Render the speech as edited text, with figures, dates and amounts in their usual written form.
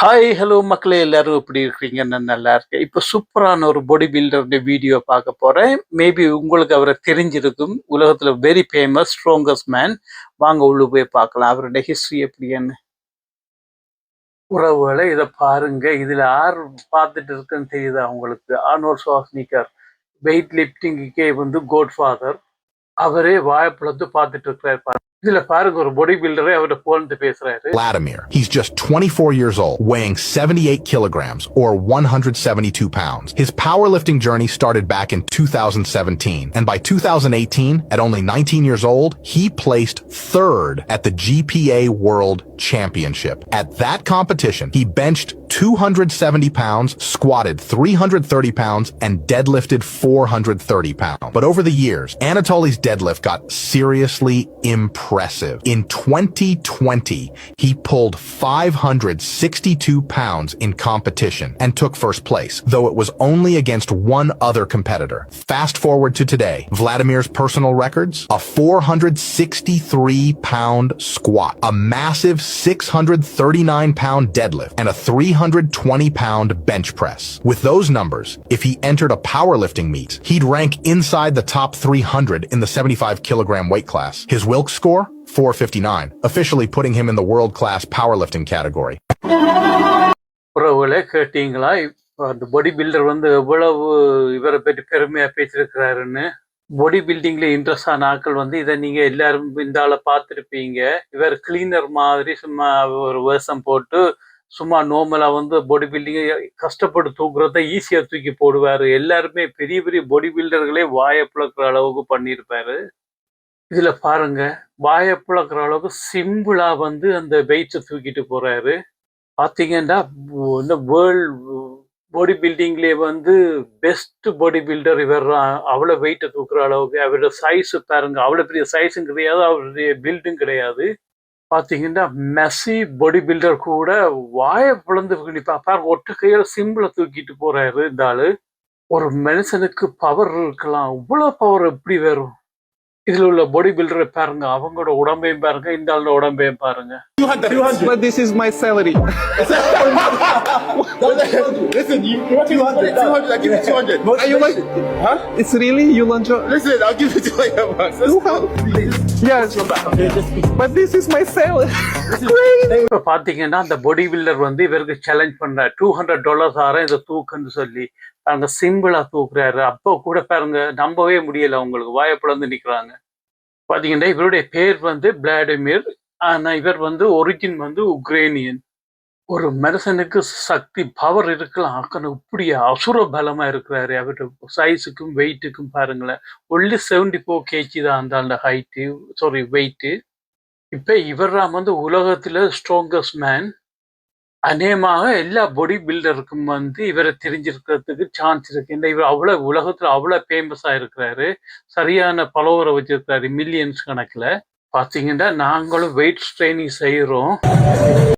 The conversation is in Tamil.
ஹாய், ஹலோ மக்களே எல்லாரும் எப்படி இருக்கிறீங்க? நான் நல்லா இருக்கேன். இப்போ சூப்பரான ஒரு பாடி பில்டருடைய வீடியோ பார்க்க போறேன். மேபி உங்களுக்கு அவரை தெரிஞ்சிருக்கும். உலகத்துல வெரி ஃபேமஸ் ஸ்ட்ராங்கஸ்ட் மேன். வாங்க உள்ள போய் பார்க்கலாம் அவருடைய ஹிஸ்டரி எப்படின்னு. உறவுகளை இதை பாருங்க. இதுல யார் பார்த்துட்டு இருக்குன்னு தெரியுதா உங்களுக்கு? Arnold Schwarzenegger. வெயிட் லிப்டிங்குக்கே வந்து கோட் ஃபாதர். அவரே வாழைப்பழத்தை பார்த்துட்டு இருக்கிறார் பாருங்க. இதுல பாருங்க ஒரு பாடி பில்டரே அவர்கிட்ட போன்ட்டு பேசுறாரு. Vladimir. He's just 24 years old, weighing 78 kilograms or 172 pounds. His powerlifting journey started back in 2017, and by 2018, at only 19 years old, he placed third at the GPA World Championship. At that competition, he benched 270 pounds, squatted 330 pounds, and deadlifted 430 pounds. But over the years, Anatoly's deadlift got seriously impressive. In 2020, he pulled 562 pounds in competition and took first place, though it was only against one other competitor. Fast forward to today, Vladimir's personal records: a 463-pound squat, a massive 639-pound deadlift, and a 320-pound bench press. With those numbers, if he entered a powerlifting meet, he'd rank inside the top 300 in the 75-kilogram weight class. His Wilks score? 459, officially putting him in the world-class powerlifting category. உறவுகளே கேட்டீங்களா? இப்போ அந்த பாடி பில்டர் வந்து எவ்வளவு இவரை பற்றி பெருமையா பேசியிருக்கிறாருன்னு. பாடி பில்டிங்ல இன்ட்ரெஸ்ட் ஆன ஆட்கள் வந்து இதை நீங்க எல்லாரும் இந்த ஆளை பார்த்துருப்பீங்க. இவர் கிளீனர் மாதிரி சும்மா ஒரு வேஷம் போட்டு சும்மா நார்மலா வந்து பாடி பில்டிங்கை கஷ்டப்பட்டு தூக்குறத ஈஸியா தூக்கி போடுவாரு. எல்லாருமே பெரிய பெரிய பாடி பில்டர்களே வாயை பிளக்குற அளவுக்கு பண்ணியிருப்பாரு. இதுல பாருங்க, வாயை பிளக்குற அளவுக்கு சிம்பிளா வந்து அந்த வெயிட்ஸை தூக்கிட்டு போறாரு. பாத்தீங்கன்னா இந்த வேர்ல்ட் பாடி பில்டிங்லேயே வந்து பெஸ்ட் பாடி பில்டர் இவர். அவ்வளவு வெயிட்டை தூக்குற அளவுக்கு அவரோட சைஸ் பாருங்க. அவ்வளவு பெரிய சைஸும் கிடையாது, அவருடைய பில்டும் கிடையாது. பாத்தீங்கன்னா மெஸ்ஸி பாடி பில்டர் கூட வாயை பிளந்து பாருங்க, ஒற்ற கையில சிம்பிளை தூக்கிட்டு போறாரு இந்த ஆளு. ஒரு மனுஷனுக்கு பவர் இருக்கலாம், இவ்வளவு பவர் எப்படி வரும்? இதுல உள்ள பாடி பில்டரை பாருங்க, அவங்களோட உடம்பையும் பாருங்க, இந்த ஆளோட உடம்பையும் பாருங்க. 200. But this is my salary. Listen, you want 200? 200, I'll give you 200. Are you like, Huh? it's really you lunch? Listen, I'll give you 200. Yes, but this is my salary. Crazy. இப்ப பாத்தீங்கன்னா அந்த பாடி பில்டர் வந்து இவருக்கு சேலஞ்ச் பண்றாரு. $200 ஆறேன் இதை தூக்குன்னு சொல்லி பாருங்க, சிம்பிளா தூக்குறாரு. அப்போ கூட பாருங்க நம்பவே முடியல, அவங்களுக்கு வாயப்பிளந்து நிக்கிறாங்க. பாத்தீங்கன்னா இவருடைய பேர் வந்து விளாடிமிர். ஆனா இவர் வந்து ஒரிஜின் வந்து உக்ரைனியன். ஒரு மனுஷனுக்கு சக்தி பவர் இருக்கலாம், இப்படி அசுர பலமா இருக்கிறாரு. அவருடைய சைஸுக்கும் வெயிட்டுக்கும் பாருங்களேன். ஒன்லி 74 kg தான் அந்த ஹைட்டு, சாரி வெயிட்டு. இப்ப இவர்ரா வந்து உலகத்துல ஸ்ட்ராங்கஸ்ட் மேன். அநேகமாக எல்லா பாடி பில்டருக்கும் வந்து இவரை தெரிஞ்சிருக்கிறதுக்கு சான்ஸ் இருக்கு. இந்த இவர் அவ்வளவு உலகத்துல அவ்வளவு ஃபேமஸா இருக்கிறாரு. சரியான ஃபாலோவரை வச்சிருக்காரு மில்லியன்ஸ் கணக்குல. பாத்தீங்கன்னா நாங்களும் வெயிட் ட்ரைனிங் செய்யறோம்.